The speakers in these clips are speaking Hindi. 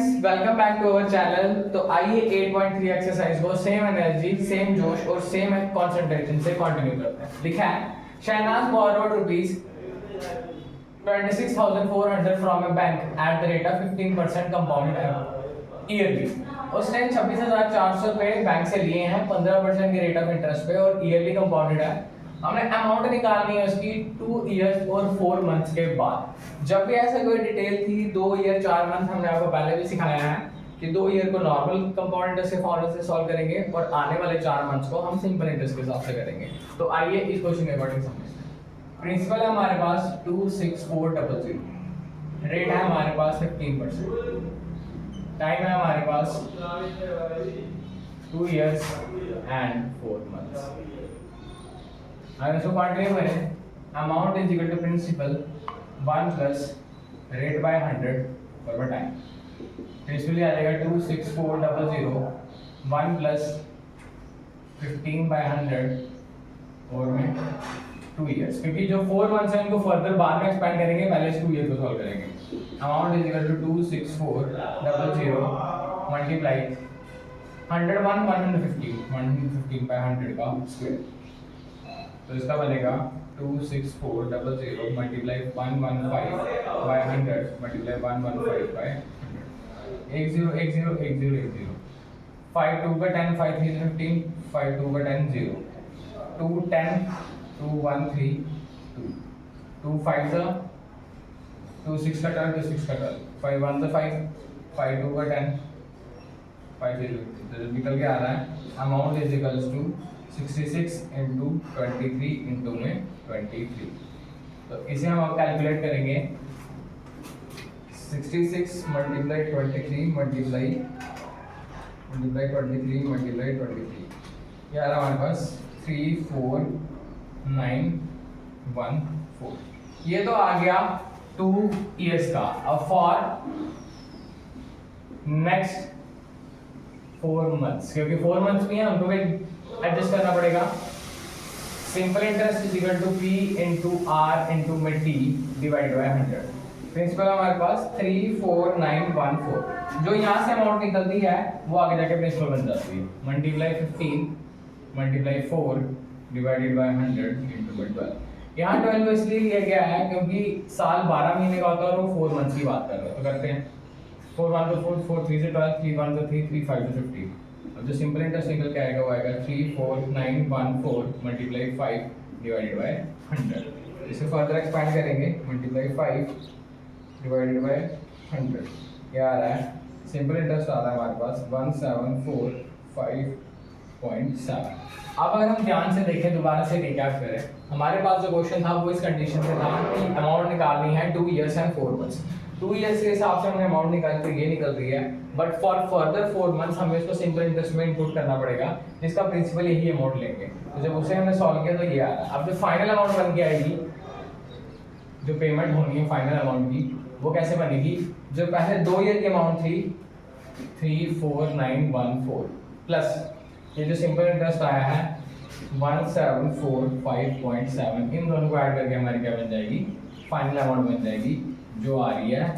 Friends, welcome back to our channel. तो आइए 8.3 एक्सरसाइज को सेम एनर्जी, सेम जोश और सेम कंसंट्रेशन से कंटिन्यू करते हैं। लिखा है, Shahnaz borrowed rupees 26,400 from a bank at the rate of 15% compound yearly. उसने 26,400 रुपए बैंक से लिए हैं 15% के रेट ऑफ इंटरेस्ट पे और ईयरली कंपाउंडेड है। हमने अमाउंट निकालनी है उसकी 2 इयर्स और 4 मंथ्स के बाद। जब भी ऐसा कोई डिटेल थी 2 ईयर 4 मंथ, हमने आपको पहले भी सिखाया है कि 2 ईयर को नॉर्मल कंपाउंड इंटरेस्ट के फॉर्मूले से सॉल्व करेंगे और आने वाले 4 मंथ्स को हम सिंपल इंटरेस्ट के हिसाब से करेंगे। तो आइए इस क्वेश्चन के अकॉर्डिंग समझते हैं। प्रिंसिपल है हमारे पास 26400, रेट है हमारे पास 15%, टाइम है हमारे पास 2 इयर्स एंड 4 मंथ्स। अगर इसको कंटिन्यू करें, amount is equal to principal 1 plus rate by 100 पर टाइम। प्रिंसिपल आ जाएगा 26400 1 प्लस 15 बाय 100 और में 2 इयर्स, क्योंकि जो 4 मंथ्स है उनको फर्दर बाद में एक्सपेंड करेंगे, पहले इस 2 ईयर को सॉल्व करेंगे। Amount is equal to 26400 multiply 101 115 by 100 का स्क्वायर। तो इसका बनेगा 26400 मल्टीप्लाई 115 बाय 100 मल्टीप्लाई 115 बाय 100 10 10 10 10 5 2 का 10 5 3 15 5 2 का 10 0 2 10 2 1 3 2 2 5 सा 2 6 का 12 2 6 का 12 5 1 सा 5 5 2 का 10 5 0 तो निकल के आ रहा है amount is equals to 66 into 23 into में 23। तो इसे हम अब कैलकुलेट करेंगे। 66 मल्टीप्लाई 23 मल्टीप्लाई 23 मल्टीप्लाई 23, ये आ रहा हमारे पास 34914। ये तो आ गया 2 इयर्स का। अब फॉर नेक्स्ट 4 मंथ्स, क्योंकि 4 मंथ्स भी हैं, हमको भी एडजस्ट करना पड़ेगा। Simple interest is equal to P into R into में टी डिवाइड बाय 100। प्रिंसिपल हमारे पास 34914। जो यहाँ से अमाउंट निकलती है वो आगे जाके प्रिंसिपल बन जाती है। Multiply 15 multiply 4 divided by 100 into 12। यहाँ 12 को इसलिए लिया गया है क्योंकि साल 12 महीने का होता है और वो 4 मंथ्स की बात कर रहे हैं। तो करते हैं 4 1 तो 4 4 3 से 12 3 1 तो 3 3 5 तो 15। अब जो सिंपल इंटरेस्ट निकल के आएगा वो आएगा 34914 मल्टीप्लाई 5 डिवाइडेड बाय 100। इसे फर्दर एक्सपैंड करेंगे, मल्टीप्लाई 5 डिवाइडेड बाय 100, ये आ रहा है सिंपल इंटरेस्ट आ रहा है हमारे पास 1745.7। अब अगर हम ध्यान से देखें, दोबारा से रिकैप करें, हमारे पास जो क्वेश्चन था वो इस कंडीशन से था कि अमाउंट निकालनी है 2 इयर्स एंड 4 मंथ्स। 2 इयर्स के हिसाब से हमने अमाउंट निकाली तो ये निकल रही है, बट फॉर फर्दर 4 मंथ्स हमें इसको सिंपल इंटरेस्ट में इनपुट करना पड़ेगा, जिसका प्रिंसिपल यही अमाउंट लेंगे। तो जब उसे हमने सॉल्व किया तो ये आ रहा है। अब जो फाइनल अमाउंट बन के आएगी, जो पेमेंट होनी है फाइनल अमाउंट की, वो कैसे बनेगी? जो पहले 2 ईयर की अमाउंट थी 34914 प्लस ये जो सिंपल इंटरेस्ट आया है 1745.7, इन दोनों को ऐड करके हमारी क्या बन जाएगी? फाइनल अमाउंट बन जाएगी, जो आ रही है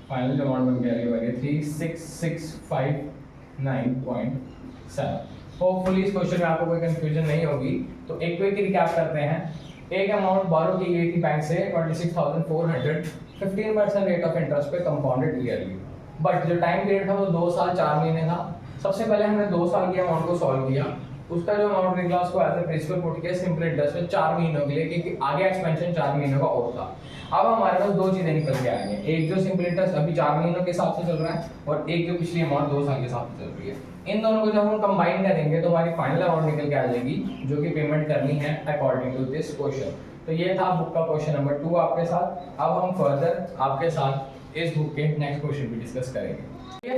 फाइनल अमाउंट बन के आ रही है 3665.7। होपफुली इस क्वेश्चन में आपको कोई कंफ्यूजन नहीं होगी। तो एक क्विक रिकैप करते हैं। एक अमाउंट बोरो की गई थी बैंक से 26,400, 15% रेट ऑफ इंटरेस्ट पे कंपाउंडेड ईयरली, बट जो टाइम पीरियड था वो 2 साल 4 महीने था। सबसे पहले हमने 2 साल की अमाउंट को सॉल्व किया, उसका जो अमाउंट निकला उसको एज ए प्रिंसिपल पुट किया सिंपल इंटरेस्ट में 4 महीनों के लिए, क्योंकि आगे एक्सपेंशन 4 महीनों का और था। अब हमारे पास 2 चीजें निकल के आई हैं, एक जो सिंपल इंटरेस्ट अभी 4 महीनों के हिसाब से चल रहा है और एक जो पिछली अमाउंट 2 साल के हिसाब से चल रही है। इन दोनों को जब हम कंबाइन करेंगे तो हमारी फाइनल अमाउंट निकल के आ जाएगी, जो कि पेमेंट करनी है अकॉर्डिंग टू दिस क्वेश्चन। तो ये था बुक का क्वेश्चन नंबर 2 आपके साथ। अब हम फर्दर आपके साथ इस बुक के नेक्स्ट क्वेश्चन भी डिस्कस करेंगे।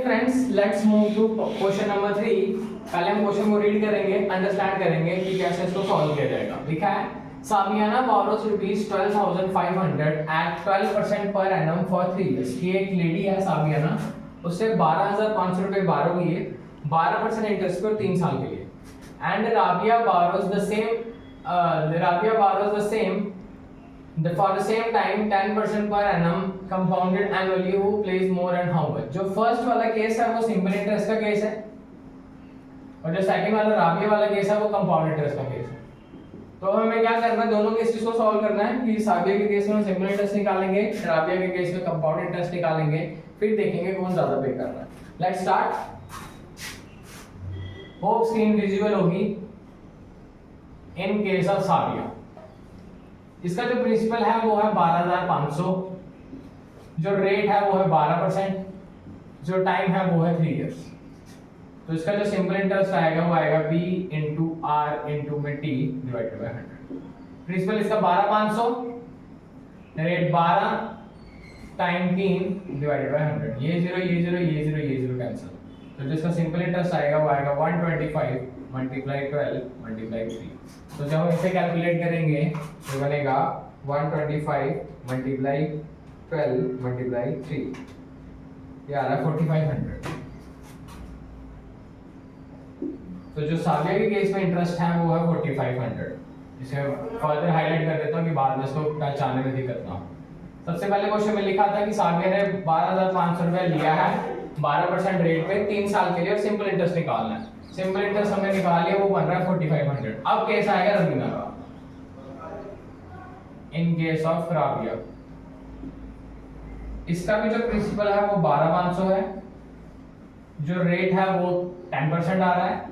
Friends, let's move to question number 3। पहले हम क्वेश्चन को रीड करेंगे, अंडरस्टैंड करेंगे कि कैसे इसको सॉल्व किया जाएगा। लिखा है, सामियाना borrows rupees 12,500 eight 12% per annum for 3 years. ये एक लेडी है सामियाना, उससे 12,500 रुपए बारो लिए 12% इंटरेस्ट पर 3 साल के लिए। And Rabia borrows the same for the same time 10% per annum compounded annually, who plays more and how much. जो फर्स्ट वाला केस है वो सिंपल इंटरेस्ट का केस है, और जो सेकंड वाला राबिया वाला केस है वो कंपाउंड इंटरेस्ट का केस है। तो हमें क्या करना है, दोनों केसेस को सॉल्व करना है कि साबिया के केस में हम सिंपल इंटरेस्ट निकालेंगे, राबिया के केस में कंपाउंड इंटरेस्ट निकालेंगे, फिर देखेंगे कौन ज्यादा पे कर रहा है। Let's start. Hope screen visible होगी। इन केस ऑफ साबिया इसका जो प्रिंसिपल है वो है 12,500, जो रेट है वो है 12%, जो टाइम है वो है 3 इयर्स। तो इसका जो सिंपल इंटरेस्ट आएगा वो आएगा b इंटू आर इंटू में t डिवाइडेड बाय 100। प्रिंसिपल इसका 12,500, रेट 12, टाइम 3 डिवाइडेड बाय 100। ये 0 ये 0 ये 0 ये 0 कैंसिल। तो जिसका सिंपल इंटरेस्ट आएगा वो आएगा 125 मल्टीप्लाई 12 मल्टीप्लाई 3। तो जब हम इसे कैलकुलेट करेंगे तो बनेगा 125 मल्टीप्लाई 12 मल्टीप्लाई 3, ये आ रहा है 4500। तो जो साबिया के केस में इंटरेस्ट है वो है 4500। इसे फर्दर हाईलाइट कर देता हूँ कि बाद में इसको पहचानने में दिक्कत ना हो। सबसे पहले क्वेश्चन में लिखा था कि साबिया ने 12,500 रुपया लिया है 12% रेट पे 3 साल के लिए और सिंपल इंटरेस्ट निकालना है। सिंपल इंटरेस्ट हमने निकाल लिया, वो बन रहा है 4500। अब केस आएगा रबीना का। इन केस ऑफ राबिया इसका भी जो प्रिंसिपल है वो 12,500 है, जो रेट है वो 10% आ रहा है,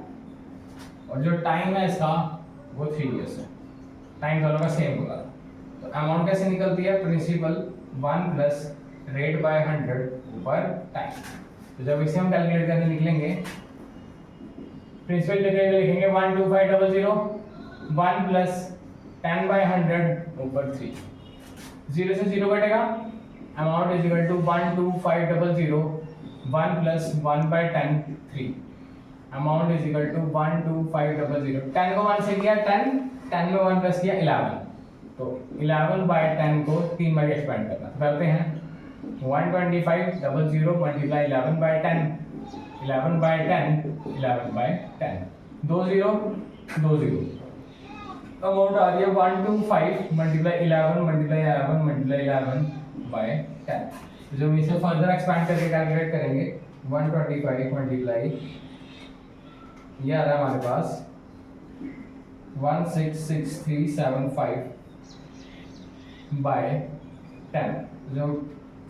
और जो टाइम है इसका वो 3 इयर्स है। टाइम दोनों का सेम होगा। तो अमाउंट कैसे निकलती है, प्रिंसिपल 1 प्लस रेट बाय 100 ऊपर टाइम। तो जब इसे हम कैलकुलेट करने निकलेंगे, प्रिंसिपल लिखेंगे 12500, 1 प्लस 10 बाय 100 ऊपर 3, 0 से 0 कटेगा, amount is equal to 12500, 1 plus 1 by 10 3, amount is equal to 12500। 10 को 1 से किया 10, 10 में 1 प्लस किया 11, तो 11 बाय 10 को 3 बार एक्सपेंड करना। तो करते हैं 12500 multiply 11 by 10, 11 by 10, 11 by 10, 2 0 2 0। Amount आ रही है 125 मल्टीप्लाई 11 मल्टीप्लाई 11 मल्टीप्लाई 11 बाय 10। तो जब इसे फर्दर एक्सपेंड करके कैलकुलेट करेंगे 125 मल्टीप्लाई, ये आ रहा है हमारे पास 166375 बाय 10। जो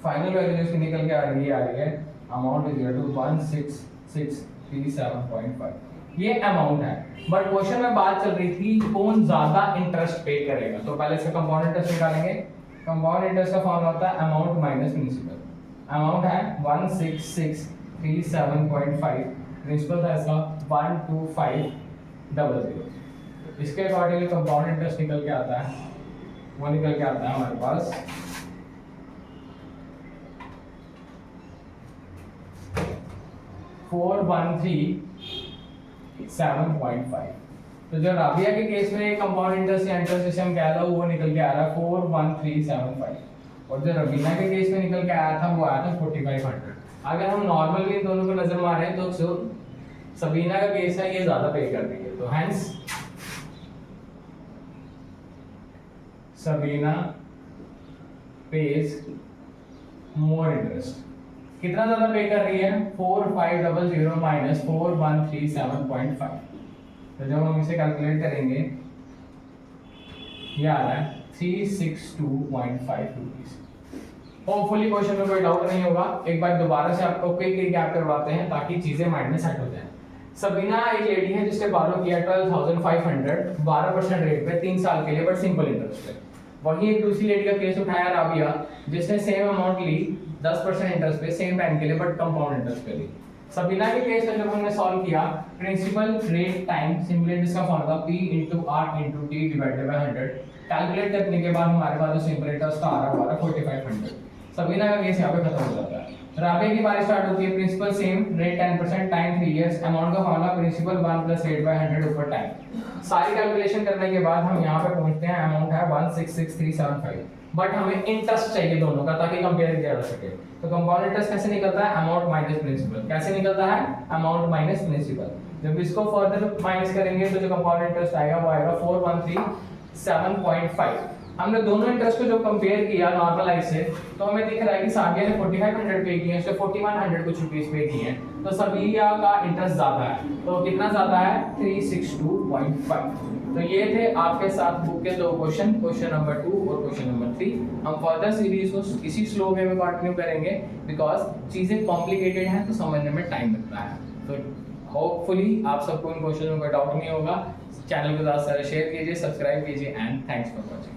फाइनल वैल्यू इसकी निकल के आ रही है अमाउंट इज इक्वल टू 16637.5। ये अमाउंट है, बट क्वेश्चन में बात चल रही थी कौन ज्यादा इंटरेस्ट पे करेगा। तो पहले इसका कंपाउंड इंटरेस्ट निकालेंगे। कंपाउंड इंटरेस्ट का फॉर्मूला होता है अमाउंट माइनस प्रिंसिपल। अमाउंट है 16637.5, प्रिंसिपल था इसका 12500। इसके अकॉर्डिंग कंपाउंड इंटरेस्ट निकल के आता है, वो निकल के आता है हमारे पास 4137.5। तो जो राबिया के केस में कंपाउंड इंटरेस्ट या इंटरेस्ट जिसे हम कह लो वो निकल के आ रहा है 41375, और जो रबीना के केस में निकल के आया था वो आया था 4500। अगर हम नॉर्मली इन दोनों को नजर मारें तो जो सबीना का केस है ये ज्यादा पे कर रही है, तो hence Sabina page more interest. कितना ज्यादा पे कर रही है, 4500 माइनस 4137.5। तो जब हम इसे कैलकुलेट करेंगे ये आ रहा है 362.5 रुपीज। होपफुली क्वेश्चन में कोई डाउट नहीं होगा। एक बार दोबारा से आपको क्विक रिकैप करवाते हैं ताकि चीजें माइंड में सेट हो जाएं। सबीना एक लेडी है जिसने बारो किया 12,500 12% रेट पे 3 साल के लिए, बट सिंपल इंटरेस्ट पे। वहीं एक दूसरी लेडी का केस उठाया राबिया, जिसने सेम अमाउंट ली 10% इंटरेस्ट पे सेम टाइम के लिए, बट कंपाउंड इंटरेस्ट पे ली। सबीना के केस में जब हमने सॉल्व किया, principal rate time simple interest का formula p into r into t divided by 100 calculate करने के बाद हमारे पास जो सिंपल इंटरेस्ट आ रहा है 4500। सबीना का केस यहाँ पे खत्म हो जाता है। राबिया की बारी स्टार्ट होती है, principal same, rate 10%, time 3 years, अमाउंट का फॉर्मूला प्रिंसिपल 1 प्लस 8/100 ऊपर टाइम। सारी कैलकुलेशन करने के बाद हम यहाँ पे पहुंचते हैं, अमाउंट है 1666375, बट हमें इंटरेस्ट चाहिए दोनों का ताकि कंपेयर किया जा सके। तो कंपाउंड इंटरेस्ट कैसे निकलता है, अमाउंट माइनस प्रिंसिपल। कैसे निकलता है, अमाउंट माइनस प्रिंसिपल। जब इसको फर्दर माइनस करेंगे तो जो कंपाउंड इंटरेस्ट आएगा वो आएगा 4137.5 हमने दोनों इंटरेस्ट को जो कंपेयर किया नॉर्मलाइज से, तो हमें दिख रहा है कि साबिया ने 4500 पे किए हैं, उसने 4100 कुछ रुपीस पे किए हैं, तो सबिया का इंटरेस्ट ज्यादा है। तो कितना ज्यादा है? 362.5। तो ये थे आपके साथ बुक के दो क्वेश्चन, क्वेश्चन नंबर 2 और क्वेश्चन नंबर 3। हम फर्दर सीरीज को इसी स्लो वे में कंटिन्यू करेंगे, बिकॉज चीजें कॉम्प्लिकेटेड हैं तो समझने में टाइम लगता है। तो होपफुली आप सबको इन क्वेश्चन में कोई डाउट नहीं होगा। चैनल को ज़्यादा से ज़्यादा शेयर कीजिए, सब्सक्राइब कीजिए एंड थैंक्स फॉर वॉचिंग।